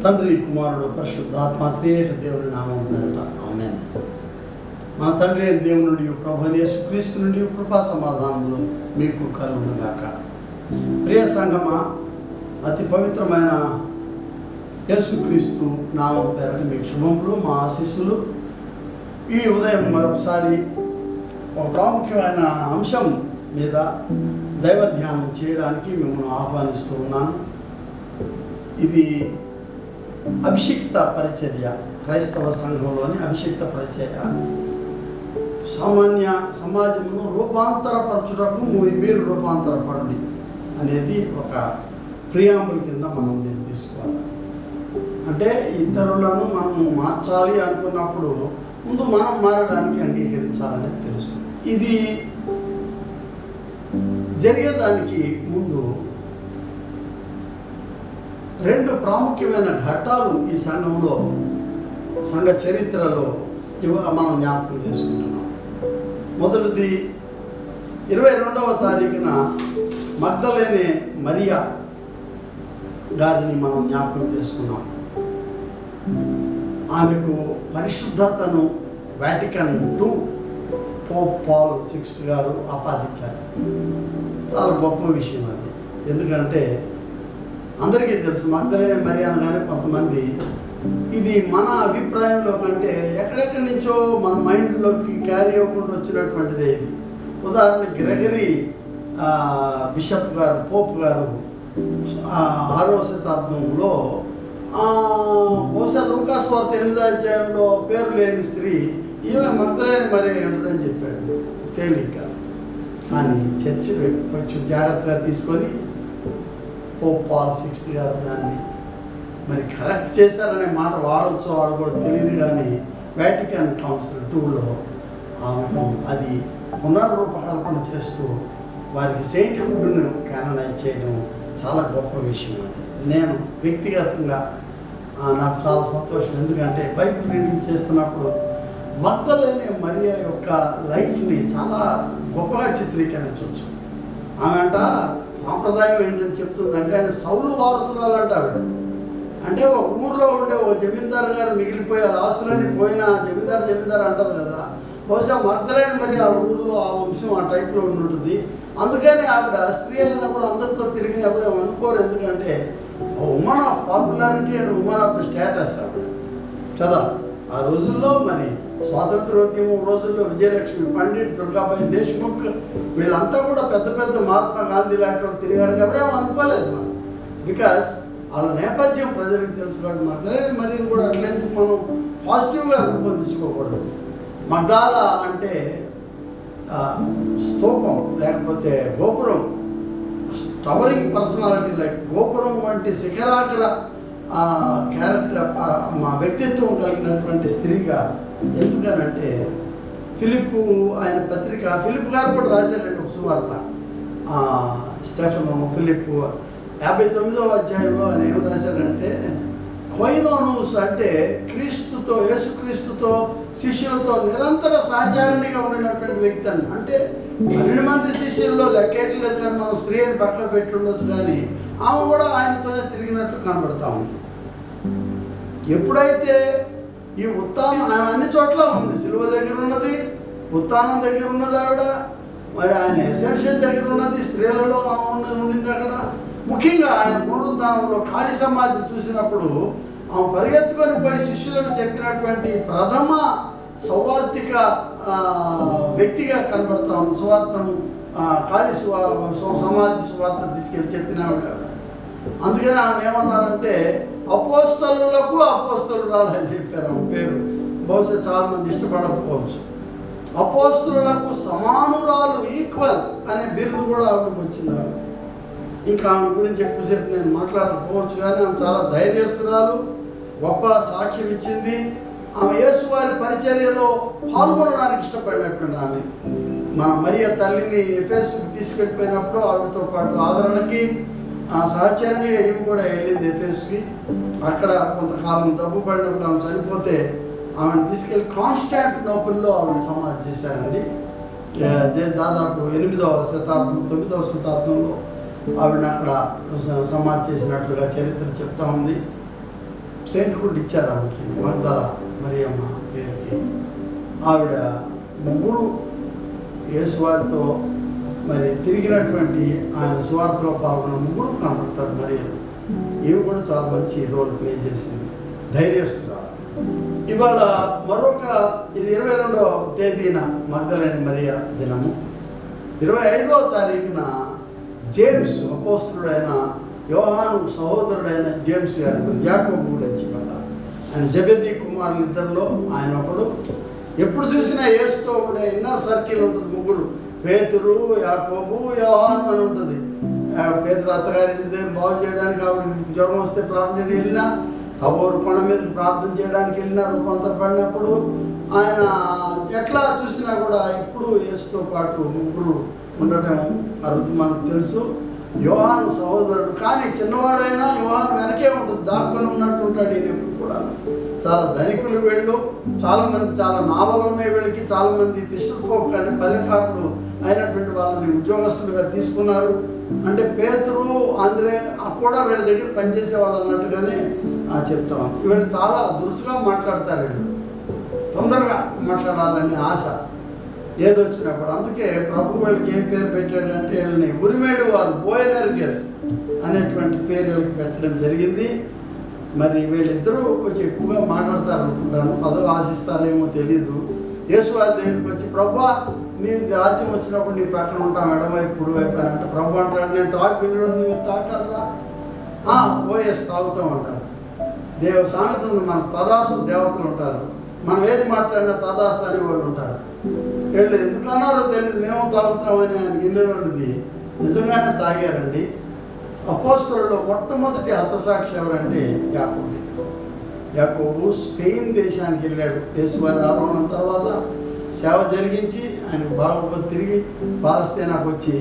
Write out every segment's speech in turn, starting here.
తండ్రి కుమారుడు పరిశుద్ధాత్మ త్రియేక దేవుని నామం పేరట ఆమేన్. మన తండ్రి అయిన దేవుని నుండి ప్రభువైన యేసుక్రీస్తు నుండి కృపా సమాధానములు మీకు కలుగునుగాక. ప్రియ సంగమా, అతి పవిత్రమైన యేసుక్రీస్తు నామం పేరట మీకు శుభములు, మా ఆశీస్సులు. ఈ ఉదయం మరొకసారి ఒక ప్రాముఖ్యమైన అంశం మీద దైవ ధ్యానం చేయడానికి మిమ్మల్ని ఆహ్వానిస్తూ ఉన్నాను. ఇది అభిషిక్త పరిచర్య, క్రైస్తవ సంఘంలోని అభిషిక్త పరిచర్య. సామాన్య సమాజమును రూపాంతరపరచుటకు మీరు రూపాంతరపడండి అనేది ఒక ప్రియాంబుల్ కింద మనం దీన్ని తీసుకోవాలి. అంటే ఇతరులను మనం మార్చాలి అనుకున్నప్పుడు ముందు మనం మారడానికి అంగీకరించాలని తెలుస్తుంది. ఇది జరిగేదానికి ముందు రెండు ప్రాముఖ్యమైన ఘట్టాలు ఈ సంఘంలో, సంఘ చరిత్రలో మనం జ్ఞాపకం చేసుకుంటున్నాం. మొదటిది 22వ తారీఖున మగ్దలేనే మరియా గారిని మనం జ్ఞాపకం చేసుకున్నాం. ఆమెకు పరిశుద్ధతను Vatican II pope Paul VI గారు ఆపాదించారు. చాలా గొప్ప విషయం అది. ఎందుకంటే అందరికీ తెలుసు, మగ్దలేనే మరియా అనగానే కొంతమంది ఇది మన అభిప్రాయంలో కంటే ఎక్కడెక్కడి నుంచో మన మైండ్లోకి క్యారీ అవ్వకుండా వచ్చినటువంటిదే. ఇది ఉదాహరణ గ్రెగరీ బిషప్ గారు, పోప్ గారు 6వ శతాబ్దంలో బహుశా లూకాసు వార్త 8వ అధ్యాయంలో పేరు లేని స్త్రీ ఈమె మగ్దలేనే మరియా ఉంటుందని చెప్పాడు తేలిగ్గా. కానీ చర్చ్ కొంచెం జాగ్రత్తగా తీసుకొని పోప్ పాల్ VI గారు దాన్ని మరి కరెక్ట్ చేశారనే మాట వాడవచ్చు వాడకూడదు తెలియదు, కానీ వాటికన్ కౌన్సిల్ IIలో ఆమెకు అది పునర్రూపకల్పన చేస్తూ వారికి సెయింట్హుడ్ను కాననైజ్ చేయడం చాలా గొప్ప విషయం అండి. నేను వ్యక్తిగతంగా నాకు చాలా సంతోషం. ఎందుకంటే బైబిల్ రీడింగ్ చేస్తున్నప్పుడు మగ్దలేనే మరియా యొక్క లైఫ్ని చాలా గొప్పగా చిత్రీకరించవచ్చు. ఆమె అంట సాంప్రదాయం ఏంటని చెప్తుందంటే ఆయన సౌలు వారసురాలు అంటారు. అంటే ఒక ఊర్లో ఉండే ఒక జమీందారు గారు మిగిలిపోయి వాళ్ళ ఆస్తులన్నీ పోయినా జమీందారు అంటారు కదా. బహుశా మగ్దలేనే మరి ఆ ఊర్లో ఆ వంశం ఆ టైప్లో ఉంటుంది. అందుకని ఆవిడ స్త్రీ అయినప్పుడు అందరితో తిరిగిన ఎవరు అనుకోరు. ఎందుకంటే women of popularity and women of status ఆవిడ కదా. ఆ రోజుల్లో మరి స్వాతంత్రోద్యమం రోజుల్లో విజయలక్ష్మి పండిట్, దుర్గాబాయి దేశ్ముఖ్ వీళ్ళంతా కూడా పెద్ద పెద్ద మహాత్మా గాంధీ లాంటి వాళ్ళు తిరిగారని ఎవరేమో అనుకోలేదు మనం. బికాస్ వాళ్ళ నేపథ్యం ప్రజలకు తెలుసు కాబట్టి మగ్దలేనే మరియను కూడా అట్లెందుకు మనం పాజిటివ్గా రూపొందించుకోకూడదు. మగ్దాల అంటే స్తూపం లేకపోతే గోపురం, టవరింగ్ పర్సనాలిటీ, లైక్ గోపురం వంటి శిఖరాగ్ర క్యారెక్టర్, మా వ్యక్తిత్వం కలిగినటువంటి స్త్రీగా. ఎందుకనంటే ఫిలిప్ ఆయన పత్రిక, ఫిలిప్ గారు కూడా రాశారండి ఒక సువార్త. స్టెఫెను ఫిలిప్ 59వ అధ్యాయంలో ఆయన ఏం రాశారంటే కొయినోనూస్ అంటే క్రీస్తుతో, యేసుక్రీస్తుతో శిష్యులతో నిరంతర సహచారిణిగా ఉండినటువంటి వ్యక్తి అని. అంటే 12 మంది శిష్యుల్లో లెక్కేయట్లేదు, కానీ మనం స్త్రీ అని పక్కన పెట్టి ఉండొచ్చు, కానీ ఆమె కూడా ఆయనతోనే తిరిగినట్లు కనబడతా ఉంది. ఎప్పుడైతే ఈ ఉత్థానం ఆమె అన్ని చోట్ల ఉంది, సిలువ దగ్గర ఉన్నది, ఉత్థానం దగ్గర ఉన్నది ఆవిడ, మరి ఆయన ఎసెన్షియల్ దగ్గర ఉన్నది, స్త్రీలలో ఆమె ఉండింది అక్కడ. ముఖ్యంగా ఆయన పునరుద్ధానంలో ఖాళీ సమాధి చూసినప్పుడు ఆమె పరిగెత్తుకొని పోయి శిష్యులకు చెప్పినటువంటి ప్రథమ సౌవార్తిక వ్యక్తిగా కనబడతా ఉంది. సువార్తను ఖాళీ సమాధి సువార్త తీసుకెళ్ళి చెప్పిన ఆవిడ. అందుకని ఆమె ఏమన్నారంటే అపోస్తలులకు అపోస్తలురాలు అని చెప్పారు. ఆమె పేరు బహుశా చాలామంది ఇష్టపడకపోవచ్చు. అపోస్తలులకు సమానురాలు, ఈక్వల్ అనే బిరుదు కూడా ఆవిడకి వచ్చింది. ఆమె ఇంకా ఆమె గురించి ఎక్కువసేపు నేను మాట్లాడకపోవచ్చు, కానీ ఆమె చాలా ధైర్యస్తురాలు, గొప్ప సాక్ష్యం ఇచ్చింది. ఆమె యేసువారి పరిచర్యలో పాల్గొనడానికి ఇష్టపడినటువంటి ఆమె. మన మరియా తల్లిని ఎఫెసుకు తీసుకెళ్ళిపోయినప్పుడు ఆవిడతో పాటు ఆదరణకి సహచరణిగా ఈమె కూడా వెళ్ళింది ఎఫెసుకి. అక్కడ కొంతకాలం జబ్బు పడినప్పుడు ఆమె చనిపోతే ఆమెను తీసుకెళ్ళి కాన్స్టాంటినోపుల్లో ఆవిడ సమాధి చేశారండి. దాదాపు 8వ శతాబ్దం 9వ శతాబ్దంలో ఆవిడ అక్కడ సమాధి చేసినట్లుగా చరిత్ర చెప్తా ఉంది. సెయింట్ కూడా ఇచ్చారు ఆమెకి, మగ్దల మరియమ్మ పేరుకి. ఆవిడ ముగ్గురు యేసువారితో మరి తిరిగినటువంటి ఆయన సువార్తలో పాల్గొన్న ముగ్గురు కనబడతారు మరియలు. ఇవి కూడా చాలా మంచి రోల్ ప్లే చేసింది, ధైర్యస్తురాలు. ఇవాళ మరొక ఇది 22వ తేదీన మగ్దలేని మరియ దినము. 25వ తారీఖున జేమ్స్ అపోస్తలుడైన యోహాను సహోదరుడైన జేమ్స్ గారి యాకోబు గురించి కూడా, ఆయన జెబెదీ కుమారులు ఇద్దరిలో ఆయన ఒకడు. ఎప్పుడు చూసినా యేసుతో ఉండే ఇన్నర్ సర్కిల్ ఉంటుంది, ముగ్గురు, పేతురు, యాకోబు, యోహాను అని ఉంటుంది. పేతురు అత్తగారి ఇంటి దగ్గర బాగు చేయడానికి ఆవిడకి జ్వరం వస్తే ప్రార్థన చేయడానికి వెళ్ళినా, తబోరు కొండ మీదకి ప్రార్థన చేయడానికి వెళ్ళినా రూపాంతరపడినప్పుడు ఆయన ఎట్లా చూసినా కూడా ఎప్పుడు యేసుతో పాటు ముగ్గురు ఉండటం అరుదు మనకు తెలుసు. యోహాను సహోదరుడు, కానీ చిన్నవాడైనా యోహాను వెనకే ఉంటుంది, దాక్కుని ఉన్నట్టు ఉంటాడు ఈయన ఎప్పుడు కూడా. చాలా ధనికులు వీళ్ళు, చాలామంది చాలా నావలు ఉన్నాయి వీళ్ళకి, చాలామంది ఫిషర్ ఫోక్ అంటే పల్లెకారులు అయినటువంటి వాళ్ళని ఉద్యోగస్తులుగా తీసుకున్నారు. అంటే పేతురు, ఆంద్రే కూడా వీళ్ళ దగ్గర పనిచేసే వాళ్ళు అన్నట్టుగానే చెప్తాం. వీళ్ళు చాలా దురుసుగా మాట్లాడతారు, వీళ్ళు తొందరగా మాట్లాడాలని ఆశ ఏదొచ్చినప్పుడు. అందుకే ప్రభు వీళ్ళకి ఏం పేరు పెట్టాడంటే వీళ్ళని ఉరిమేడు వారు, బోయనర్గెస్ అనేటువంటి పేరు వీళ్ళకి పెట్టడం జరిగింది. మరి వీళ్ళిద్దరూ కొంచెం ఎక్కువగా మాట్లాడతారు అనుకుంటాను, పదవి ఆశిస్తారేమో తెలీదు. యేసువారి దగ్గరికి వచ్చి, ప్రభా నీ రాజ్యం వచ్చినప్పుడు నీ ప్రక్కన ఉంటాం, ఎడమవైపు కుడివైపు అని అంటే ప్రభు అంటాడు, నేను తాగు పిల్లలు ఉంది, మీరు తాకర్రా, పోయేసి తాగుతాం అంటారు. సామెత ఉంది, మన తదాస్తు దేవతలు ఉంటారు, మనం ఏది మాట్లాడినా తదాస్తు అనే వాళ్ళు ఉంటారు. వీళ్ళు ఎందుకన్నారో తెలియదు, మేము తాగుతామని ఆయన గిన్నెలోనిది నిజంగానే తాగారండి. అపోస్తలుల్లో మొట్టమొదటి హతసాక్షి ఎవరంటే యాకోబు. యాకోబు స్పెయిన్ దేశానికి వెళ్ళాడు యేసువారి ఆరోహణం తర్వాత, సేవ జరిగించి ఆయన బాగా తిరిగి పాలస్తీనాకు వచ్చి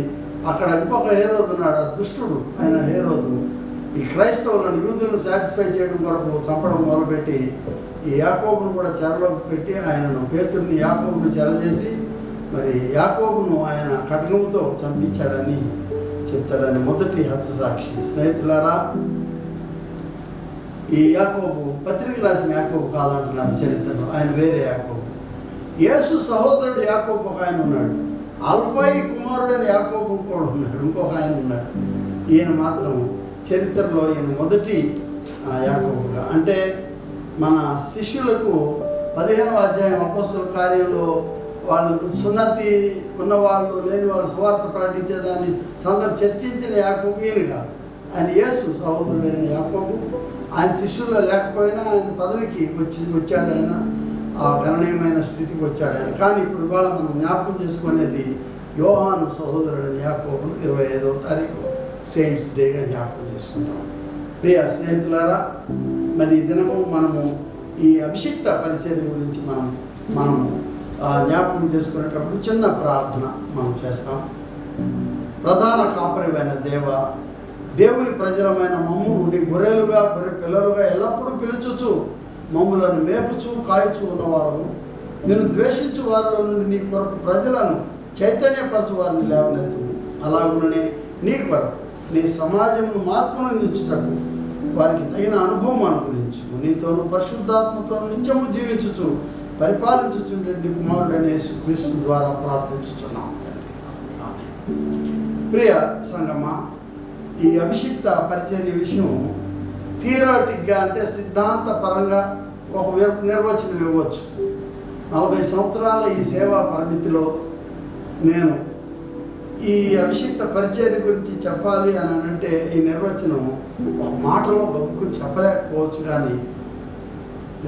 అక్కడ ఇంకొక హేరోదు ఉన్నాడు, ఆ దుష్టుడు ఆయన హేరోదు ఈ క్రైస్తవులను యూదులను సాటిస్ఫై చేయడం కొరకు చంపడం మొదలుపెట్టి ఈ యాకోబును కూడా చెరలోకి పెట్టి ఆయనను, పేతురుని యాకోబును చెరచేసి మరి యాకోబును ఆయన ఖడ్గముతో చంపించాడని చెప్తాడని మొదటి హతసాక్షి. స్నేహితులారా, ఈ యాకోబు పత్రిక రాసిన యాకోబు కాదంటున్నారు చరిత్రలో, ఆయన వేరే యాకోబు. యేసు సహోదరుడు యాకోబు ఒక ఆయన ఉన్నాడు, అల్ఫాయి కుమారుడైన యాకోబు కూడా ఉన్నాడు, ఇంకొక ఆయన ఉన్నాడు. ఈయన మాత్రం చరిత్రలో ఈయన మొదటి యాకోబుగా. అంటే మన శిష్యులకు 15వ అధ్యాయం అపోస్తలుల కార్యంలో వాళ్ళకు సున్నతి ఉన్నవాళ్ళు లేని వాళ్ళు సువార్త ప్రకటించేదాన్ని సందర్భం చర్చించిన యాకోబు ఈయన కాదు, ఆయన యేసు సహోదరుడైన యాకోబు. ఆయన శిష్యుల్లో లేకపోయినా ఆయన పదవికి వచ్చాడు, ఆయన ఆ గణనీయమైన స్థితికి వచ్చాడు ఆయన. కానీ ఇప్పుడు ఇవాళ మనం జ్ఞాపకం చేసుకునేది యోహాను సహోదరుడైన యాకోబును 25వ తారీఖు సెయింట్స్ డేగా జ్ఞాపకం చేసుకుంటాం. ప్రియ స్నేహితులారా, మరి ఈ దినము మనము ఈ అభిషిక్త పరిచర్య గురించి మనము జ్ఞాపకం చేసుకునేటప్పుడు చిన్న ప్రార్థన మనం చేస్తాం. ప్రధాన కాపరివైన దేవుని ప్రజలమైన మమ్ము నీ గొర్రెలుగా గొర్రె పిల్లలుగా ఎల్లప్పుడూ పిలుచుచు మమ్ములను మేపుచు కాయచు ఉన్నవాడు, నిన్ను ద్వేషించు వారిలో నుండి నీ కొరకు ప్రజలను చైతన్యపరచు వారిని లేవనెత్తుము. అలాగుననే నీ కొరకు నీ సమాజమును మార్పును అందించుటకు వారికి తగిన అనుభవం అనుగ్రహించు. నీతోను పరిశుద్ధాత్మతోను నిత్యము జీవించుచు పరిపాలించుచుండే నీ కుమారుడైన యేసుక్రీస్తు ద్వారా ప్రార్థించుచున్నాము తండ్రి, ఆమేన్. ప్రియ సంగమా, ఈ అభిషిక్త పరిచర్య విషయం థియరాటిక్గా అంటే సిద్ధాంతపరంగా ఒక నిర్వచనం ఇవ్వచ్చు. 40 సంవత్సరాల ఈ సేవా పరిమితిలో నేను ఈ అభిషిక్త పరిచర్య గురించి చెప్పాలి అని అంటే ఈ నిర్వచనం ఒక మాటలో గొప్పకుని చెప్పలేకపోవచ్చు, కానీ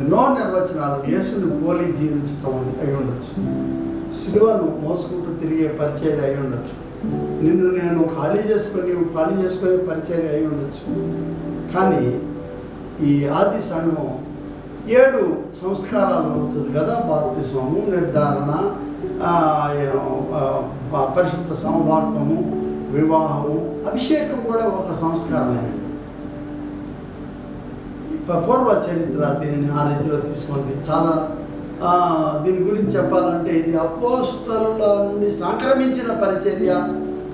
ఎన్నో నిర్వచనాలు యేసుని పోలి జీవించటం అయి ఉండొచ్చు, సిలువను మోసుకుంటూ తిరిగే పరిచర్య అయి ఉండొచ్చు, నిన్ను నేను ఖాళీ చేసుకొని పరిచర్య అయి ఉండొచ్చు. కానీ ఈ ఆది సంఘం 7 సంస్కారాలు అవుతుంది కదా, బాప్తిస్మము, నిర్ధారణ, పరిశుద్ధ సమభాక్తము, వివాహము, అభిషేకం కూడా ఒక సంస్కారమేనండి. పూర్వ చరిత్ర దీనిని ఆ రీతిలో తీసుకుంది. చాలా దీని గురించి చెప్పాలంటే ఇది అపోస్తలుల నుండి సంక్రమించిన పరిచర్య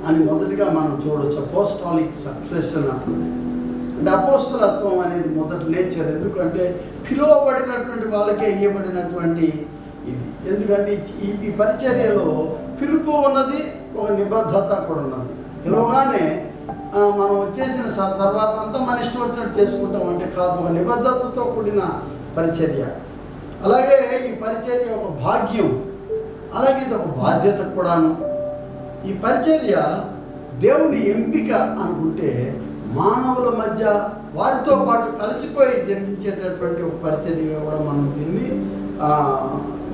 అని మొదటిగా మనం చూడవచ్చు. అపోస్టాలిక్ సక్సెషన్ అంటుంది. అంటే అపోస్తలత్వం అనేది మొదటి నేచర్. ఎందుకంటే పిలువబడినటువంటి వాళ్ళకే ఇవ్వబడినటువంటి ఇది. ఎందుకంటే ఈ పరిచర్యలో పిలుపు ఉన్నది, ఒక నిబద్ధత కూడా ఉన్నది. పిలువగానే మనం వచ్చేసిన తర్వాత అంతా మన ఇష్టం వచ్చినట్టు చేసుకుంటాం అంటే కాదు, ఒక నిబద్ధతతో కూడిన పరిచర్య. అలాగే ఈ పరిచర్య ఒక భాగ్యం, అలాగే ఇది ఒక బాధ్యత కూడాను. ఈ పరిచర్య దేవుని ఎంపిక అనుకుంటే మానవుల మధ్య వారితో పాటు కలిసిపోయి జరిగించేటటువంటి ఒక పరిచర్యగా కూడా మనం దీన్ని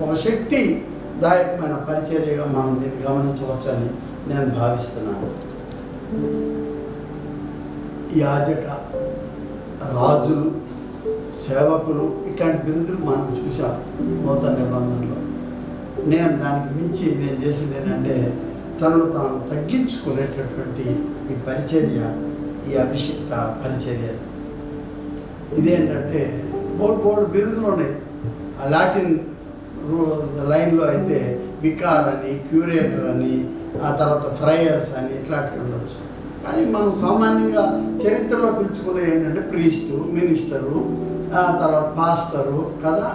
ఒక శక్తిదాయకమైన పరిచర్యగా మనం దీన్ని గమనించవచ్చని నేను భావిస్తున్నాను. యాజక, రాజులు, సేవకులు ఇట్లాంటి బిరుదులు మనం చూసాం నూతన నిబంధనలో. నేను దానికి మించి నేను చేసేది ఏంటంటే తనను తాను తగ్గించుకునేటటువంటి ఈ పరిచర్య, ఈ అభిషిక్త పరిచర్య. ఇదేంటంటే బోర్డు బిరుదులు ఉన్నాయి. ఆ లాటిన్ లైన్లో అయితే వికార్ అని, క్యూరేటర్ అని, ఆ తర్వాత ఫ్రయర్స్ అని ఇట్లాంటివి ఉండొచ్చు. కానీ మనం సామాన్యంగా చరిత్రలో పిలుచుకునే ఏంటంటే ప్రీస్టు, మినిస్టరు, తర్వాత పాస్టరు కదా,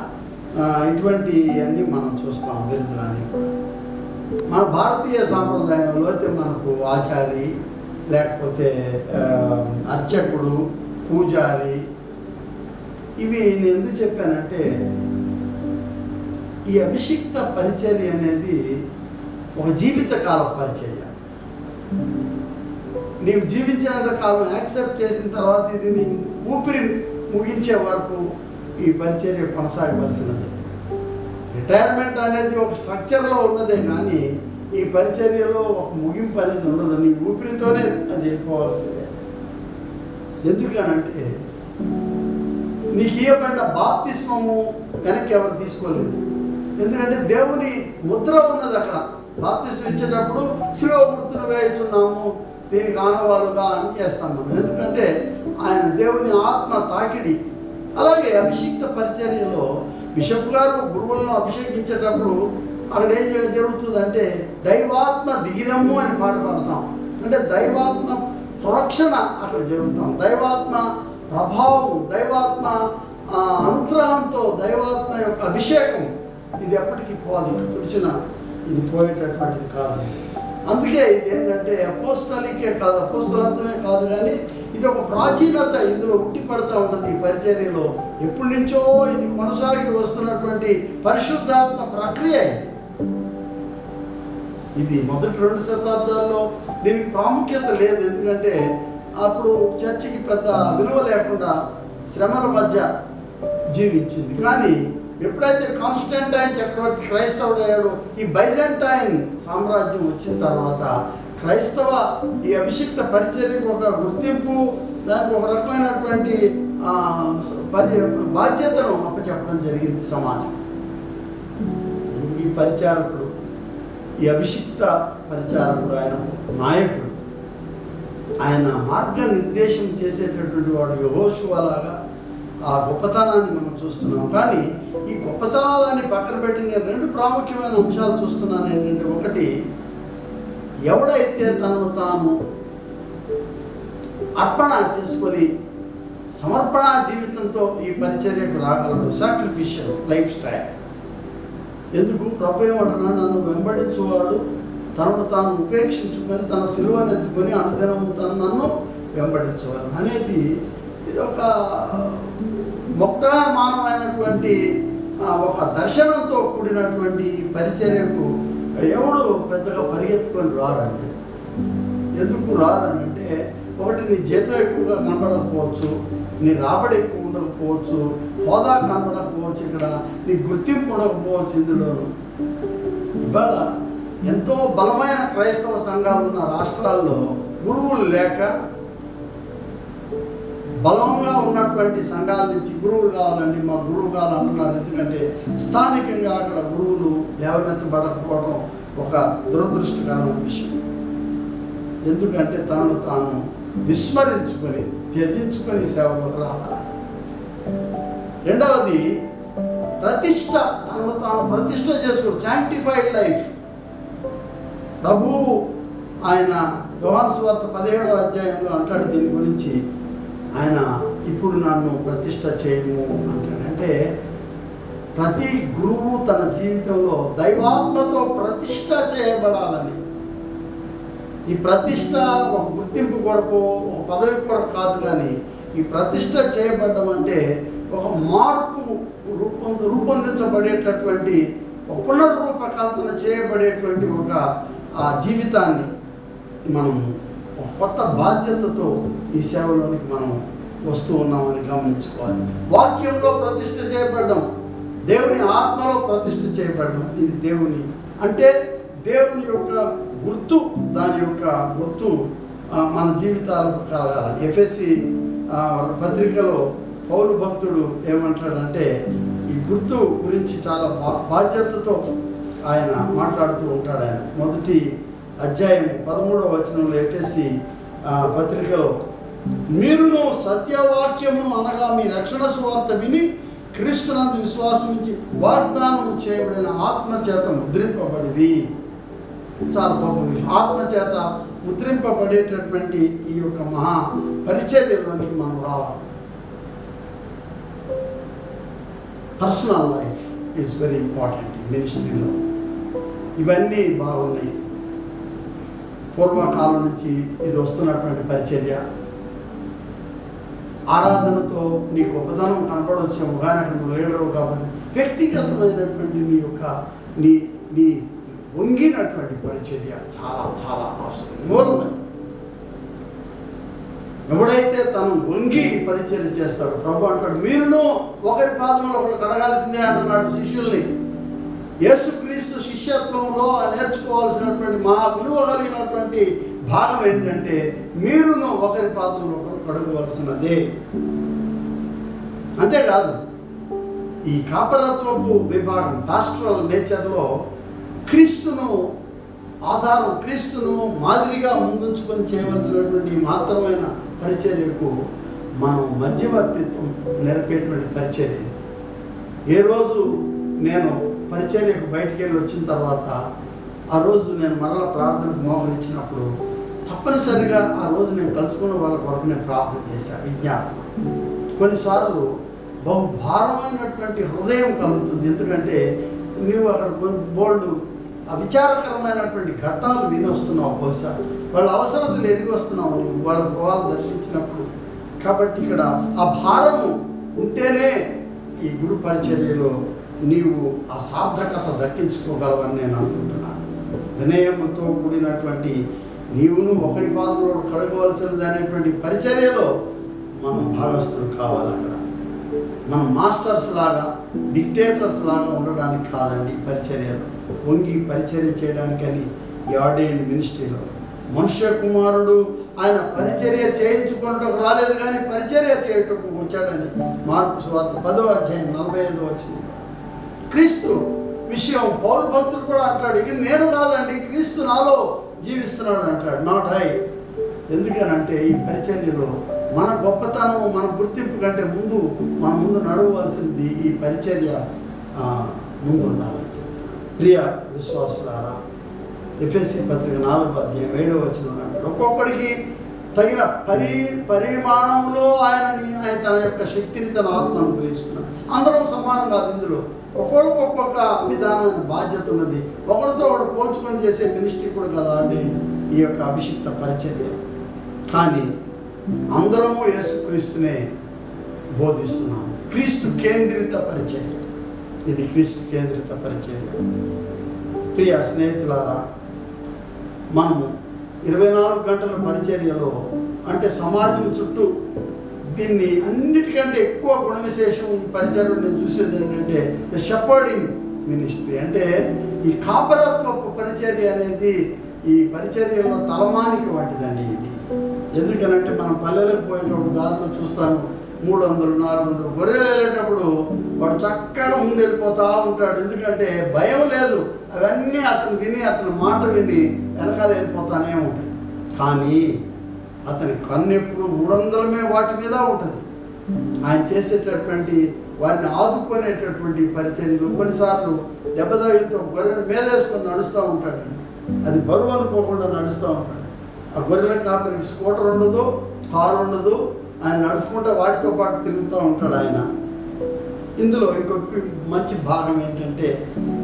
ఇటువంటి అన్నీ మనం చూస్తాం బిరుదులన్నీ కూడా. మన భారతీయ సాంప్రదాయంలో అయితే మనకు ఆచారి, లేకపోతే అర్చకుడు, పూజారి, ఇవి నేను ఎందుకు చెప్పానంటే ఈ అభిషిక్త పరిచర్య అనేది ఒక జీవితకాల పరిచర్య. నీవు జీవించినంత కాలం యాక్సెప్ట్ చేసిన తర్వాత ఇది నీ ఊపిరి ముగించే వరకు ఈ పరిచర్య కొనసాగవలసినది. రిటైర్మెంట్ అనేది ఒక స్ట్రక్చర్లో ఉన్నదే కానీ ఈ పరిచర్యలో ఒక ముగింపు అనేది ఉండదు. నీ ఊపిరితోనే అది వెళ్ళిపోవాల్సిందే. ఎందుకనంటే నీకు ఇవ్వబడిన బాప్తిస్మము వెనక్కి ఎవరు తీసుకోలేదు. ఎందుకంటే దేవుని ముద్ర ఉన్నది అక్కడ. బాప్తిస్మం ఇచ్చేటప్పుడు శిలువ గుర్తులు వేయుచున్నాము, దీనికి ఆనవాలుగా అని చేస్తాం మనం. ఎందుకంటే ఆయన దేవుని ఆత్మ తాకిడి. అలాగే అభిషిక్త పరిచర్యలో బిషప్ గారు గురువులను అభిషేకించేటప్పుడు అక్కడ ఏం జరుగుతుందంటే దైవాత్మ దిగిరము అని పాట పాడతాం. అంటే దైవాత్మ ప్రోక్షణ అక్కడ జరుగుతాం. దైవాత్మ ప్రభావం, దైవాత్మ అనుగ్రహంతో, దైవాత్మ యొక్క అభిషేకం ఇది ఎప్పటికీ పోదు. తుడిచిన ఇది పోయేటటువంటిది కాదు. అందుకే ఇది ఏంటంటే అపోస్తలికే కాదు, అపోస్తలత్వమే కాదు, కానీ ఇది ఒక ప్రాచీనత ఇందులో ఉట్టి పడుతూ ఉంటుంది. ఈ పరిచర్యలో ఎప్పటి నుంచో ఇది కొనసాగి వస్తున్నటువంటి పరిశుద్ధాత్మ ప్రక్రియ. ఇది మొదటి 2 శతాబ్దాల్లో దీనికి ప్రాముఖ్యత లేదు. ఎందుకంటే అప్పుడు చర్చికి పెద్ద విలువ లేకుండా శ్రమల మధ్య జీవించింది. కానీ ఎప్పుడైతే కాన్స్టంటైన్ చక్రవర్తి క్రైస్తవుడు అయ్యాడో, ఈ బైజాంటైన్ సామ్రాజ్యం వచ్చిన తర్వాత క్రైస్తవ ఈ అభిషిక్త పరిచర్యకు ఒక గుర్తింపు, దానికి ఒక రకమైనటువంటి బాధ్యతను అప్పచెప్పడం జరిగింది సమాజం. ఎందుకు ఈ పరిచారకుడు, ఈ అభిషిక్త పరిచారకుడు, ఆయన నాయకుడు, ఆయన మార్గనిర్దేశం చేసేటటువంటి వాడు యెహోషువలాగా ఆ గొప్పతనాన్ని మనం చూస్తున్నాం. కానీ ఈ గొప్పతనాన్ని పక్కన పెట్టి నేను 2 ప్రాముఖ్యమైన అంశాలు చూస్తున్నాను. ఏంటంటే, ఒకటి, ఎవడైతే తనను తాను అర్పణ చేసుకొని సమర్పణ జీవితంతో ఈ పరిచర్యకు రాగలడు, సాక్రిఫిషియల్ లైఫ్ స్టైల్. ఎందుకు ప్రభు ఏమంటున్నాడు, నన్ను వెంబడించువాడు తనను తాను ఉపేక్షించుకొని తన సిలువను ఎత్తుకొని అనుదినము నన్ను వెంబడించేవారు అనేది ఇది ఒక మొట్టమానమైనటువంటి ఒక దర్శనంతో కూడినటువంటి పరిచర్యకు ఎవడు పెద్దగా పరిగెత్తుకొని రారండి. ఎందుకు రారనంటే, ఒకటి, నీ జీతం ఎక్కువగా కనబడకపోవచ్చు, నీ రాబడి ఎక్కువ ఉండకపోవచ్చు, హోదా కనబడకపోవచ్చు, ఇక్కడ నీ గుర్తింపు ఉండకపోవచ్చు. ఇందులోనూ ఇవాళ ఎంతో బలమైన క్రైస్తవ సంఘాలు ఉన్న రాష్ట్రాల్లో గురువులు లేక, బలంగా ఉన్నటువంటి సంఘాల నుంచి గురువులు కావాలండి, మా గురువు కావాలంటున్నారు. ఎందుకంటే స్థానికంగా అక్కడ గురువులు లేవనెత్తబడకపోవడం ఒక దురదృష్టకరమైన విషయం. ఎందుకంటే తనను తాను విస్మరించుకొని, త్యజించుకొని సేవలోకి రావాలి. రెండవది, ప్రతిష్ట, తనను తాను ప్రతిష్ట చేసుకోవాలి, శాంక్టిఫైడ్ లైఫ్. ప్రభు ఆయన యోహాను సువార్త 17వ అధ్యాయంలో అంటాడు దీని గురించి, ఆయన ఇప్పుడు నన్ను ప్రతిష్ట చేయము అంటాడు. అంటే ప్రతి గురువు తన జీవితంలో దైవాత్మతో ప్రతిష్ట చేయబడాలని. ఈ ప్రతిష్ట ఒక గుర్తింపు కొరకు, ఒక పదవి కొరకు కాదు, కానీ ఈ ప్రతిష్ట చేయబడడం అంటే ఒక మార్పు రూపొందించబడేటటువంటి, ఒక పునర్రూపకల్పన చేయబడేటువంటి ఒక జీవితాన్ని మనం ఒక కొత్త బాధ్యతతో ఈ సేవలోనికి మనం వస్తూ ఉన్నామని గమనించుకోవాలి. వాక్యంలో ప్రతిష్ట చేయబడ్డం, దేవుని ఆత్మలో ప్రతిష్ట చేయబడ్డం, ఇది దేవుని అంటే దేవుని యొక్క గుర్తు, దాని యొక్క గుర్తు మన జీవితాలకు కలగాలని. ఎఫెసీ పత్రికలో పౌలు భక్తుడు ఏమంటాడంటే ఈ గుర్తు గురించి చాలా బాధ్యతతో ఆయన మాట్లాడుతూ ఉంటాడు. ఆయన మొదటి అధ్యాయం 13వ వచనంలో ఎఫెసీ పత్రికలో, మీరును సత్యవాక్యము అనగా మీ రక్షణ సువార్త విని క్రీస్తునందు విశ్వాసమించి వాగ్దానం చేయబడిన ఆత్మచేత ముద్రింపబడివి. చాలా గొప్ప విషయం. ఆత్మచేత ముద్రింపబడేటటువంటి ఈ యొక్క మహా పరిచర్యలోనికి మనం రావాలి. Personal life is very important ఈ మినిస్ట్రీలో. ఇవన్నీ బాగున్నాయి. పూర్వకాలం నుంచి ఇది వస్తున్నటువంటి పరిచర్య. ఆరాధనతో నీ గొప్పతనం కనపడవచ్చేమో, కానీ అక్కడ నువ్వు లీడరు కాబట్టి వ్యక్తిగతమైనటువంటి నీ యొక్క నీ వంగినటువంటి పరిచర్య చాలా చాలా అవసరం, మూలమైనది. ఎవడైతే తను వంగి పరిచర్య చేస్తాడో, ప్రభు అంటాడు మీరును ఒకరి పాదములో ఒకరు కడగాల్సిందే అంటున్నాడు శిష్యుల్ని. యేసుక్రీస్తు శిష్యత్వంలో నేర్చుకోవాల్సినటువంటి మహా విలువ కలిగినటువంటి భాగం ఏంటంటే మీరును ఒకరి పాదములో ఒకరు కడగవలసినదే. అంతేకాదు, ఈ కాపరత్వపు విభాగం పాస్టరల్ నేచర్లో క్రీస్తును ఆధారం, క్రీస్తును మాదిరిగా ముందుంచుకొని చేయవలసినటువంటి మాత్రమైన పరిచర్యకు మనం మధ్యవర్తిత్వం నేర్పేటువంటి పరిచర్య. ఏ రోజు నేను పరిచర్యకు బయటికి వెళ్ళి వచ్చిన తర్వాత ఆ రోజు నేను మరల ప్రార్థనకు మోకరించినప్పుడు తప్పనిసరిగా ఆ రోజు నేను కలుసుకున్న వాళ్ళ కొరకు నేను ప్రార్థన చేశాను, విజ్ఞాపన. కొన్నిసార్లు బహు భారమైనటువంటి హృదయం కలుగుతుంది. ఎందుకంటే నువ్వు అక్కడ బోల్డ్ విచారకరమైనటువంటి ఘట్టాలు వినొస్తున్నావు, బహుశా వాళ్ళ అవసరతలు ఎరిగి వస్తున్నావు నువ్వు వాళ్ళ గృహాలు దర్శించినప్పుడు. కాబట్టి ఇక్కడ ఆ భారము ఉంటేనే ఈ గురు పరిచర్యలో నీవు ఆ సార్థకత దక్కించుకోగలవని నేను అనుకుంటున్నాను. వినయముతో కూడినటువంటి నీవును ఒకరి పాదంలో కడగవలసినది అనేటువంటి పరిచర్యలో మనం భాగస్థులు కావాలి. అక్కడ మనం మాస్టర్స్ లాగా, డిక్టేటర్స్ లాగా ఉండడానికి కాదండి పరిచర్యలో. వంగి పరిచర్య చేయడానికని ఈ ఆర్డైన్డ్ మినిస్ట్రీలో మనుష్య కుమారుడు ఆయన పరిచర్య చేయించుకున్నటకు రాలేదు, కానీ పరిచర్య చేయటకు వచ్చాడని మార్కు సువార్త 10వ అధ్యాయం 45వ వచనం. క్రీస్తు విషయం పౌలు భక్తుడు కూడా అంటాడు, ఇది నేను కాదండి, క్రీస్తు నాలో జీవిస్తున్నాడు అంటాడు, నాట్ ఐ. ఎందుకనంటే ఈ పరిచర్యలో మన గొప్పతనం, మన గుర్తింపు కంటే మన ముందు నడవలసింది ఈ పరిచర్య ముందు ఉండాలని చెప్తున్నాను. ప్రియ విశ్వాసులారా, ఎఫెసీ పత్రిక 4వ అధ్యాయం 7వ వచనం అంటాడు, ఒక్కొక్కడికి తగిన పరిమాణంలో ఆయన తన యొక్క శక్తిని, తన ఆత్మను గ్రహిస్తున్నాడు. అందరం సమానం కాదు, ఇందులో ఒక్కొక్కరికి ఒక్కొక్క విధానమైన బాధ్యత ఉన్నది. ఒకరితో ఒకరు పోల్చుకొని చేసే మినిస్ట్రీ కూడా కదా అండి ఈ యొక్క అభిషిక్త పరిచర్య. కానీ అందరము యేసుక్రీస్తునే బోధిస్తున్నాము. క్రీస్తు కేంద్రిత పరిచర్య, ఇది క్రీస్తు కేంద్రిత పరిచర్య. ప్రియ స్నేహితులారా, మనము 24 గంటల పరిచర్యలో అంటే సమాజం చుట్టూ దీన్ని అన్నిటికంటే ఎక్కువ గుణ విశేషం ఈ పరిచర్యలో నేను చూసేది ఏంటంటే ద షెపర్డింగ్ మినిస్ట్రీ. అంటే ఈ కాపరత్వపు పరిచర్య అనేది ఈ పరిచర్యలో తలమానికి వంటిదండి ఇది. ఎందుకనంటే మనం పల్లెలకు పోయేటప్పుడు దారిలో చూస్తాను 300-400 గొర్రెలు వెళ్ళేటప్పుడు వాడు చక్కగా ముందు వెళ్ళిపోతూ ఉంటాడు. ఎందుకంటే భయం లేదు, అవన్నీ అతని మాట విని వెనకాల వెళ్ళిపోతానే ఉంటాయి. కానీ అతని కన్ను ఎప్పుడు 300 వాటి మీద ఉంటుంది. ఆయన చేసేటటువంటి వారిని ఆదుకునేటటువంటి పరిచర్యలు కొన్నిసార్లు దెబ్బతగిలితో గొర్రెల మీద వేసుకొని నడుస్తూ ఉంటాడండి. అది బరువు అనుకోకుండా నడుస్తూ ఉంటాడు. ఆ గొర్రెల కాపరికి స్కూటర్ ఉండదు, కారు ఉండదు, ఆయన నడుచుకుంటూ వాటితో పాటు తిరుగుతూ ఉంటాడు ఆయన. ఇందులో ఇంకొక మంచి భాగం ఏంటంటే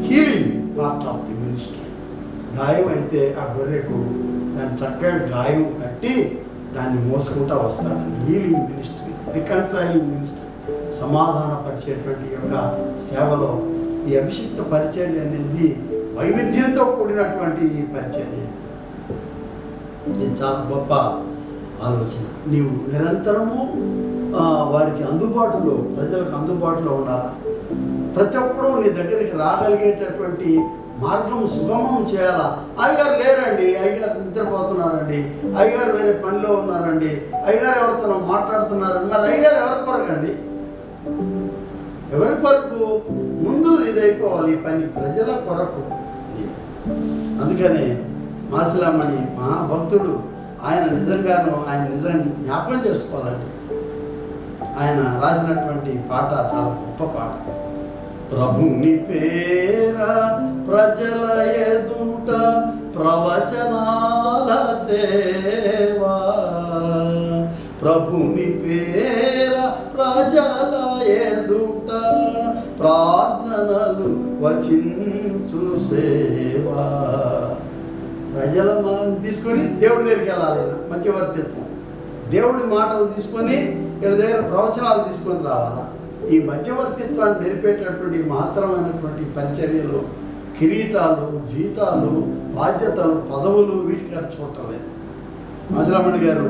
healing part of the ministry. గాయం అయితే ఆ గొర్రెకు దాన్ని చక్కగా గాయం కట్టి దాన్ని మోసుకుంటూ వస్తాడని. హీలింగ్ మినిస్ట్రీ, రికన్సైలింగ్ మినిస్ట్రీ, సమాధానపరిచేటువంటి యొక్క సేవలో ఈ అభిషిక్త పరిచర్య అనేది వైవిధ్యంతో కూడినటువంటి ఈ పరిచర్య. ఇది చాలా గొప్ప ఆలోచన. నీవు నిరంతరము వారికి అందుబాటులో, ప్రజలకు అందుబాటులో ఉండాలా. ప్రతి ఒక్కరూ నీ దగ్గరికి రాగలిగేటటువంటి మార్గం సుగమం చేయాలా. అయ్యగారు లేరండి, అయ్యగారు నిద్రపోతున్నారండి, అయ్యగారు వేరే పనిలో ఉన్నారండి, అయ్యగారు ఎవరితో మాట్లాడుతున్నారండి. మరి అయ్యగారు ఎవరి కొరకు అండి? ఎవరి కొరకు? ముందు ఇది అయిపోవాలి ఈ పని, ప్రజల కొరకు. అందుకనే మాసిలామణి మహాభక్తుడు, ఆయన నిజంగాను ఆయన జ్ఞాపకం చేసుకోవాలండి. ఆయన రాసినటువంటి పాట చాలా గొప్ప పాట. ప్రభుని పేర ప్రజల ఎదుట ప్రవచనాల సేవా, ప్రభుని పేర ప్రజల ఎదుట ప్రార్థనలు వచించు సేవా. ప్రజల తీసుకొని దేవుడి దగ్గరికి వెళ్ళాలి. మధ్యవర్తిత్వం, దేవుడి మాటలు తీసుకొని వీళ్ళ దగ్గర ప్రవచనాలు తీసుకొని రావాలా. ఈ మధ్యవర్తిత్వాన్ని నిలిపేటటువంటి మాత్రమైనటువంటి పరిచర్యలు, కిరీటాలు, జీతాలు, బాధ్యతలు, పదవులు వీటికి చూడటం లేదు. మాసిలామణి గారు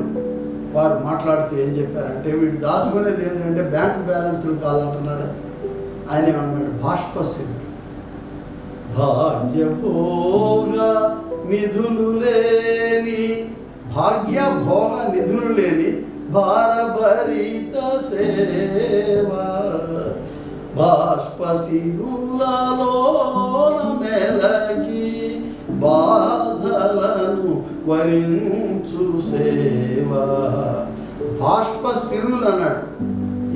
వారు మాట్లాడుతూ ఏం చెప్పారంటే, వీడు దాచుకునేది ఏంటంటే బ్యాంకు బ్యాలెన్స్లు కాదంటున్నాడు. ఆయన ఏమన్నాడు? బాష్పశివుడు, భాగ్యభోగ నిధులు లేని, భాగ్యభోగ నిధులు లేని భారభరిత సేవా, బాష్పశిరులలో మెలగి బాధలను వరించు సేవా. బాష్పశిరులు అన్నాడు.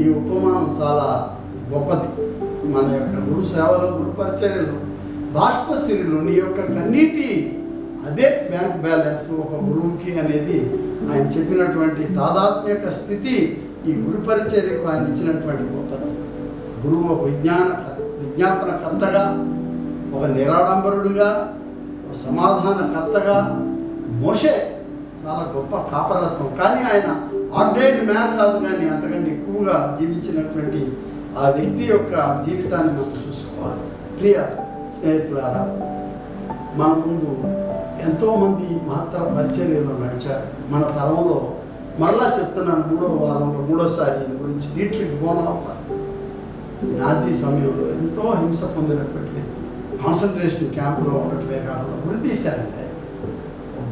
ఈ ఉపమానం చాలా గొప్పది. మన యొక్క గురు సేవలో, గురు పరిచర్యలు బాష్పశిరులు, నీ యొక్క కన్నీటి అదే బ్యాంక్ బ్యాలెన్స్ ఒక గురువుకి అనేది ఆయన చెప్పినటువంటి తాదాత్మ్యక స్థితి ఈ గురు పరిచర్యకు ఆయన ఇచ్చినటువంటి గొప్పది. గురువు ఒక విజ్ఞాపనకర్తగా, ఒక నిరాడంబరుడుగా, ఒక సమాధానకర్తగా. మోషే చాలా గొప్ప కాపరత్వం, కానీ ఆయన ఆర్డైన్డ్ మ్యాన్ కాదు, కానీ అంతకంటే ఎక్కువగా జీవించినటువంటి ఆ వ్యక్తి యొక్క జీవితాన్ని మనం చూసుకోవాలి. ప్రియ స్నేహితులారా, మన ముందు ఎంతోమంది మాత్ర పరిచర్యలో నడిచారు. మన తరంలో మరలా చెప్తున్నాను, 3వ వారంలో 3వసారి ఈయన గురించి. డీట్రిక్ బోనాఫర్ నాజీ సమయంలో ఎంతో హింస పొందినటువంటి వ్యక్తి. కాన్సన్ట్రేషన్ క్యాంపులో ఉన్నట్టువే కాకుండా గురి తీశారంటే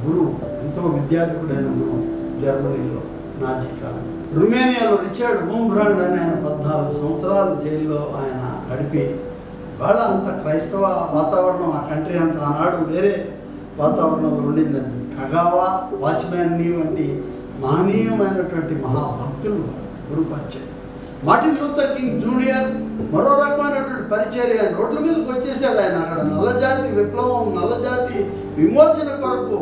గురువు, ఎంతో విద్యార్థికుడైన గురువు. జర్మనీలో నాజీ కాలం. రుమేనియాలో రిచర్డ్ హోమ్బ్రాండ్ అని ఆయన 14 సంవత్సరాలు జైల్లో ఆయన గడిపి, వాళ్ళ అంత క్రైస్తవ వాతావరణం, ఆ కంట్రీ అంతా ఆనాడు వేరే వాతావరణంలో ఉండిందండి. కగావా, వాచ్మ్యాన్ని వంటి మహనీయమైనటువంటి మహాభక్తులు గురు పరిచర్య. మార్టిన్ లూథర్ కింగ్ జూనియర్ మరో రకమైనటువంటి పరిచర్య. రోడ్ల మీదకి వచ్చేసాడు ఆయన. అక్కడ నల్లజాతి విప్లవం, నల్లజాతి విమోచన కొరకు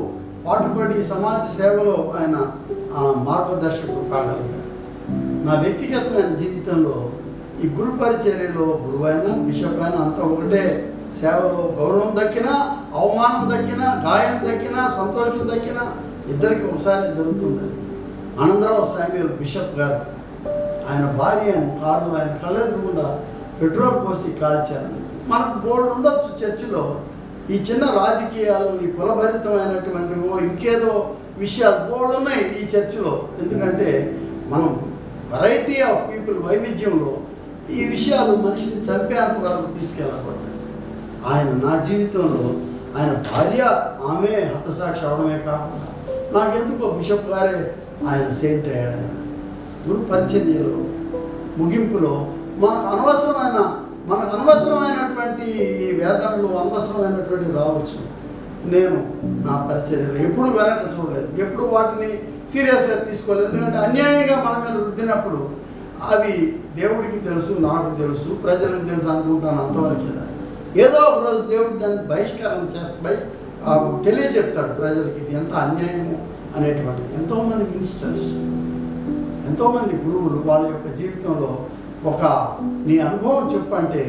పాటుపడి సమాజ సేవలో ఆయన మార్గదర్శకుడు కాగలిగాడు. నా వ్యక్తిగతమైన జీవితంలో ఈ గురు పరిచర్యలో గురువైనా, బిషప్ అయినా అంతా ఒకటే. సేవలో గౌరవం దక్కినా, అవమానం దక్కినా, గాయం దక్కినా, సంతోషం దక్కినా ఇద్దరికి ఒకసారి జరుగుతుంది. ఆనందరావు శామ్యూల్ బిషప్ గారు, ఆయన భార్య కారులో ఆయన కళ్ళెదురుగుండా పెట్రోల్ పోసి కాల్చారని. మనకు బోర్డు ఉండొచ్చు చర్చిలో. ఈ చిన్న రాజకీయాలు, ఈ కులభరితమైనటువంటివో ఇంకేదో విషయాలు బోర్డు ఉన్నాయి ఈ చర్చిలో. ఎందుకంటే మనం వెరైటీ ఆఫ్ పీపుల్, వైవిధ్యంలో ఈ విషయాలు మనిషిని చంపేంత వరకు తీసుకెళ్ళకూడదు. ఆయన నా జీవితంలో ఆయన భార్య, ఆమె హతసాక్షి అవడమే కాకుండా నాకెందుకో బిషప్ గారే ఆయన సెయింట్ అయ్యాడు. ఆయన గురు పరిచర్యలో ముగింపులో మనకు అనవసరమైనటువంటి ఈ వేదనలు అనవసరమైనటువంటి రావచ్చు. నేను నా పరిచర్యలో ఎప్పుడు వెనక చూడలేదు, ఎప్పుడు వాటిని సీరియస్గా తీసుకోలేదు. ఎందుకంటే అన్యాయంగా మన మీద రుద్దినప్పుడు అవి దేవుడికి తెలుసు, నాకు తెలుసు, ప్రజలకు తెలుసు అనుకుంటాను అంతవరకే. ఏదో ఒక రోజు దేవుడు దాన్ని బహిష్కరణ తెలియజెప్తాడు ప్రజలకి, ఇది ఎంత అన్యాయము అనేటువంటిది. ఎంతోమంది మినిస్టర్స్, ఎంతోమంది గురువులు వాళ్ళ యొక్క జీవితంలో ఒక నీ అనుభవం చెప్పంటే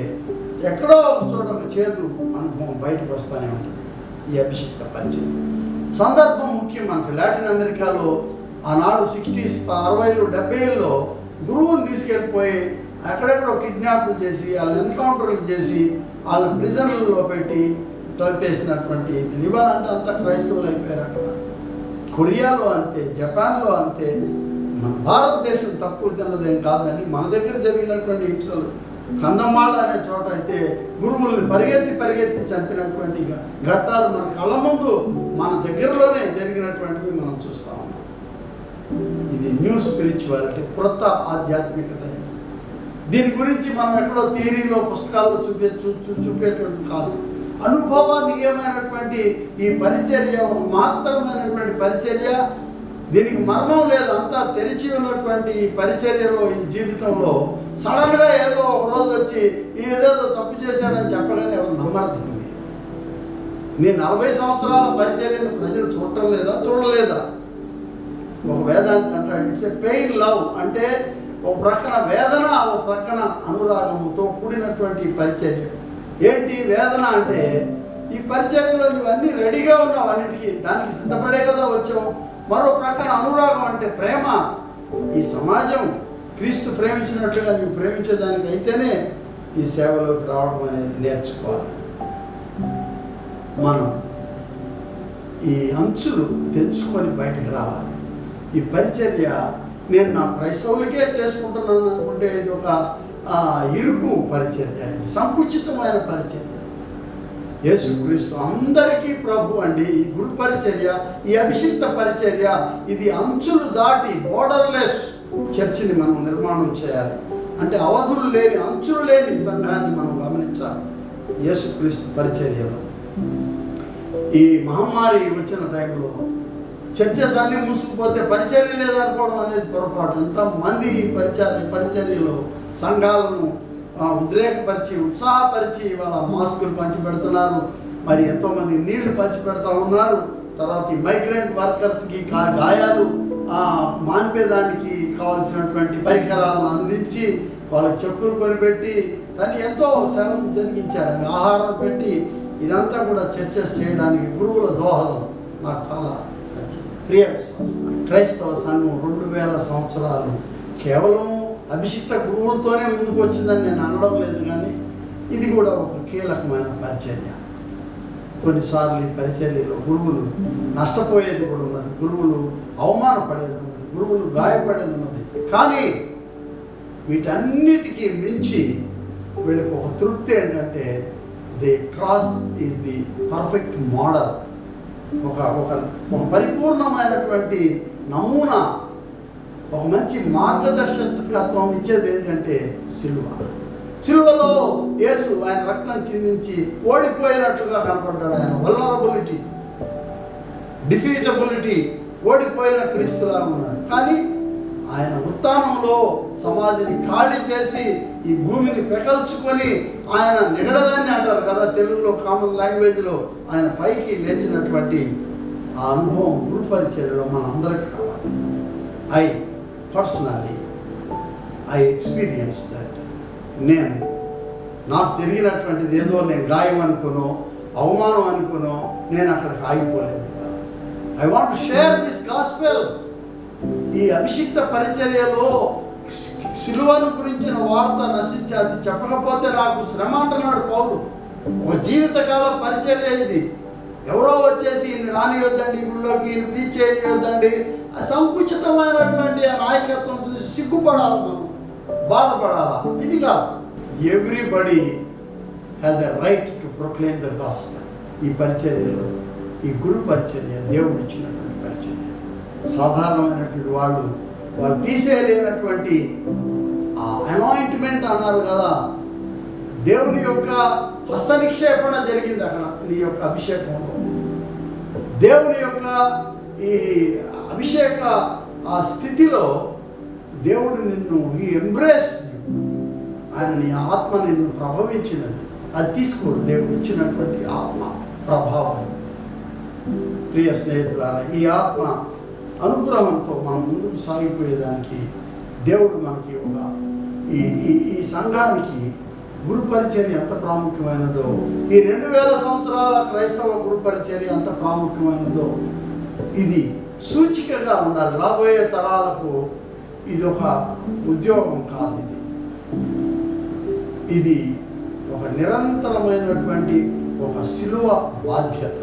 ఎక్కడో ఒక చోట ఒక చేదు అనుభవం బయటకు వస్తూనే ఉంటుంది. ఈ అభిషిక్త పరిచయం సందర్భం ముఖ్యం. మనకు లాటిన్ అమెరికాలో ఆనాడు 60s 60లు 70ల్లో గురువుని తీసుకెళ్ళిపోయి అక్కడెక్కడో కిడ్నాప్లు చేసి వాళ్ళని ఎన్కౌంటర్లు చేసి వాళ్ళ ప్రిజన్లలో పెట్టి తొలిపేసినటువంటి ఇవ్వాలంటే అంత క్రైస్తవులు అయిపోయారు. అక్కడ కొరియాలో అంతే, జపాన్లో అంతే. మన భారతదేశం తక్కువ తిన్నదేం కాదండి. మన దగ్గర జరిగినటువంటి హింసలు కందమాళ అనే చోట అయితే గురువుల్ని పరిగెత్తి చంపినటువంటి ఘట్టాలు మన కళ్ళ ముందు మన దగ్గరలోనే జరిగినటువంటివి మనం చూస్తూ ఉన్నాం. ఇది న్యూ స్పిరిచువాలిటీ, కొత్త ఆధ్యాత్మికత. దీని గురించి మనం ఎక్కడో థియరీలో పుస్తకాల్లో చూపేటువంటి కాదు. అనుభవనీయమైనటువంటి ఈ పరిచర్య ఒక మాత్రమైనటువంటి పరిచర్య. దీనికి మర్మం లేదు. అంతా తెరిచి ఉన్నటువంటి ఈ పరిచర్యలో, ఈ జీవితంలో సడన్గా ఏదో ఒక రోజు వచ్చి ఏదేదో తప్పు చేశాడని చెప్పగానే ఎవరు నమ్మర్థం లేదు. నేను 40 సంవత్సరాల పరిచర్యను ప్రజలు చూడలేదా? ఒక వేదాంతి అంటాడు, ఇట్స్ ఎ పెయిన్ లవ్. అంటే ఒక ప్రక్కన వేదన, ఒక ప్రక్కన అనురాగంతో కూడినటువంటి పరిచర్య. ఏంటి వేదన అంటే ఈ పరిచర్యలో నువ్వన్నీ రెడీగా ఉన్నావు, అన్నిటికీ దానికి సిద్ధపడే కదా వచ్చావు. మరో ప్రక్కన అనురాగం అంటే ప్రేమ. ఈ సమాజం క్రీస్తు ప్రేమించినట్లుగా నువ్వు ప్రేమించేదానికి అయితేనే ఈ సేవలోకి రావడం అనేది నేర్చుకోవాలి. మనం ఈ అంచులు తెంచుకొని బయటకు రావాలి. ఈ పరిచర్య నేను నా క్రైస్తవులకే చేసుకుంటున్నాను అనుకుంటే ఇది ఒక ఇరుకు పరిచర్య, ఇది సంకుచితమైన పరిచర్య. యేసుక్రీస్తు అందరికీ ప్రభు అండి. ఈ గురు పరిచర్య, ఈ అభిషిక్త పరిచర్య, ఇది అంచులు దాటి బోర్డర్లెస్ చర్చిని మనం నిర్మాణం చేయాలి. అంటే అవధులు లేని, అంచులు లేని సంఘాన్ని మనం గమనించాలి. యేసుక్రీస్తు పరిచర్యలో ఈ మహమ్మారి వచ్చిన టైంలో చర్చెస్ అన్నీ మూసుకుపోతే పరిచర్య లేదనుకోవడం అనేది పొరపాటు. ఎంతమంది పరిచర్యలో సంఘాలను ఉద్రేకపరిచి, ఉత్సాహపరిచి వాళ్ళ మాస్కులు పంచిపెడుతున్నారు. మరి ఎంతోమంది నీళ్లు పంచిపెడతా ఉన్నారు. తర్వాత ఈ మైగ్రెంట్ వర్కర్స్కి గాయాలు మాన్పేదానికి కావాల్సినటువంటి పరికరాలను అందించి వాళ్ళకి చెప్పులు కొనిపెట్టి దాన్ని ఎంతో సేవలు జరిగించారండి. ఆహారం పెట్టి ఇదంతా కూడా చర్చస్ చేయడానికి గురువుల దోహదం నాకు చాలా నచ్చింది. ప్రియ క్రైస్తవ సంఘం 2000 సంవత్సరాలు కేవలం అభిషిక్త గురువులతోనే ముందుకు వచ్చిందని నేను అనడం లేదు, కానీ ఇది కూడా ఒక కీలకమైన పరిచర్య. కొన్నిసార్లు ఈ పరిచర్యలో గురువులు నష్టపోయేది కూడా ఉన్నది, గురువులు అవమానపడేది ఉన్నది, గురువులు గాయపడేది ఉన్నది. కానీ వీటన్నిటికీ మించి వీళ్ళకి ఒక తృప్తి ఏంటంటే the cross is the perfect model. ఒక పరిపూర్ణమైనటువంటి నమూనా, ఒక మంచి మార్గదర్శకత్వం ఇచ్చేది ఏంటంటే సిలువలో యేసు ఆయన రక్తం చిందించి ఓడిపోయినట్లుగా కనపడ్డాడు. ఆయన వల్నరబిలిటీ, డిఫీటబిలిటీ, ఓడిపోయిన క్రీస్తులా ఉన్నాడు. కానీ ఆయన ఉత్థానంలో సమాధిని ఖాళీ చేసి ఈ భూమిని పెకల్చుకొని ఆయన నిగడదాన్ని అంటారు కదా తెలుగులో, కామన్ లాంగ్వేజ్లో, ఆయన పైకి లేచినటువంటి ఆ అనుభవం గురు పరిచర్యలో మనందరికి కావాలి. I experience that. నాకు జరిగినటువంటిది ఏదో నేను గాయం అనుకునో, అవమానం అనుకునో నేను అక్కడికి ఆగిపోలేదు. I want to share this gospel. ఈ అభిషిక్త పరిచర్యలో సిలువను గురించిన వార్త నశించి అది చెప్పకపోతే నాకు శ్రమ అంటున్నాడు పౌలు. ఒక జీవితకాల పరిచర్య ఇది. ఎవరో వచ్చేసి ఈయన రానియొద్దండి, గుళ్ళోకి ఈయన ప్రీచ్ చేయనియొద్దండి, సంకుచితమైనటువంటి ఆ నాయకత్వం చూసి సిగ్గుపడాలి, మనం బాధపడాలా? ఇది కాదు. Everybody has a right to proclaim the gospel. ఈ పరిచర్యలో, ఈ గురు పరిచర్య దేవుడు ఇచ్చినటువంటి పరిచర్య. సాధారణమైనటువంటి వాళ్ళు తీసేయలేనటువంటి ఆ అనాయింట్మెంట్ అన్నారు కదా, దేవుని యొక్క హస్త నిక్షేపణ జరిగింది అక్కడ. నీ యొక్క అభిషేకంలో దేవుని యొక్క ఈ అభిషేక ఆ స్థితిలో దేవుడు నిన్ను ఈ ఎంబ్రేస్, ఆయన నీ ఆత్మ నిన్ను ప్రభావించినది. అది తీసుకోడు దేవుడు ఇచ్చినటువంటి ఆత్మ ప్రభావాన్ని. ప్రియ స్నేహితులారా, ఈ ఆత్మ అనుగ్రహంతో మనం ముందుకు సాగిపోయేదానికి దేవుడు మనకి ఒక ఈ ఈ ఈ సంఘానికి గురు పరిచర్య ఎంత ప్రాముఖ్యమైనదో, ఈ 2000 సంవత్సరాల క్రైస్తవ గురు పరిచర్య ఎంత ప్రాముఖ్యమైనదో ఇది సూచికగా ఉండాలి. రాబోయే తరాలకు ఇది ఒక ఉద్యోగం కాదు, ఇది ఒక నిరంతరమైనటువంటి ఒక శిలువ బాధ్యత.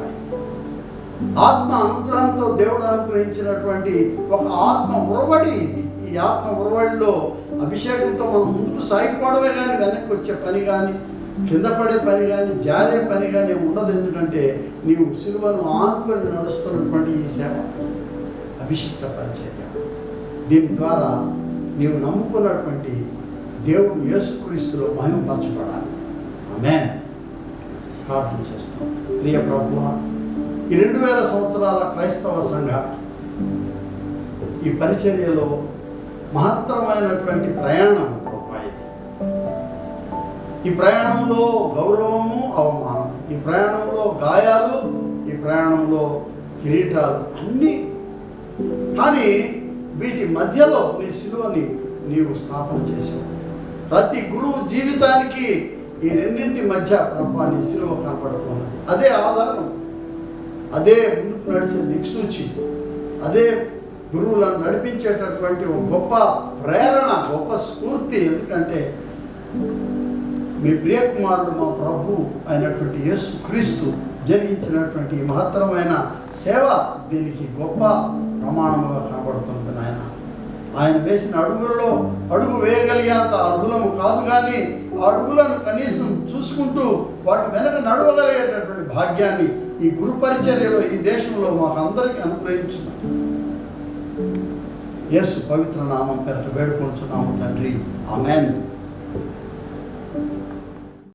ఆత్మ అనుగ్రహంతో దేవుడు అనుగ్రహించినటువంటి ఒక ఆత్మ ఉరవడి ఇది. ఈ ఆత్మ ఉరవడిలో అభిషేకంతో మనం ముందుకు సాగిపోవడమే కానీ వెనక్కి వచ్చే పని కానీ, కింద పడే పని కానీ, జారే పని కానీ ఉండదు. ఎందుకంటే నీవు సిలువను ఆనుకొని నడుస్తున్నటువంటి ఈ సేవ అభిషిక్త పరిచర్య. దీని ద్వారా నీవు నమ్ముకున్నటువంటి దేవుడు యేసుక్రీస్తులో మహిమపరచబడాలి. ఆమేన్. ప్రార్థన చేస్తాం. ప్రియ ప్రభువా, ఈ 2000 సంవత్సరాల క్రైస్తవ సంఘ ఈ పరిచర్యలో మహత్తరమైనటువంటి ప్రయాణం ప్రభువా ఇది. ఈ ప్రయాణంలో గౌరవము, అవమానం, ఈ ప్రయాణంలో గాయాలు, ఈ ప్రయాణంలో కిరీటాలు అన్నీ. కానీ వీటి మధ్యలో నీ శిలువని నీవు స్థాపన చేశావు. ప్రతి గురువు జీవితానికి ఈ రెండింటి మధ్య ప్రభువా నీ శిలువ కనపడుతున్నది. అదే ఆధారం, అదే ముందుకు నడిచే దిక్సూచి, అదే గురువులను నడిపించేటటువంటి ఒక గొప్ప ప్రేరణ, గొప్ప స్ఫూర్తి. ఎందుకంటే మీ ప్రియకుమారుడు మా ప్రభు అయినటువంటి యేసుక్రీస్తు జరిగించినటువంటి మహత్తరమైన సేవ దీనికి గొప్ప ప్రమాణముగా కనబడుతున్నది. ఆయన వేసిన అడుగులలో అడుగు వేయగలిగేంత అడుగులము కాదు, కానీ ఆ అడుగులను కనీసం చూసుకుంటూ వాటి వెనక నడవగలిగేటటువంటి భాగ్యాన్ని ఈ గురు పరిచర్యలో ఈ దేశంలో మాకు అందరికీ అనుగ్రహించున్నాం. యేసు పవిత్ర నామం పేరిట వేడుకొనుచున్నాము తండ్రి. ఆమేన్.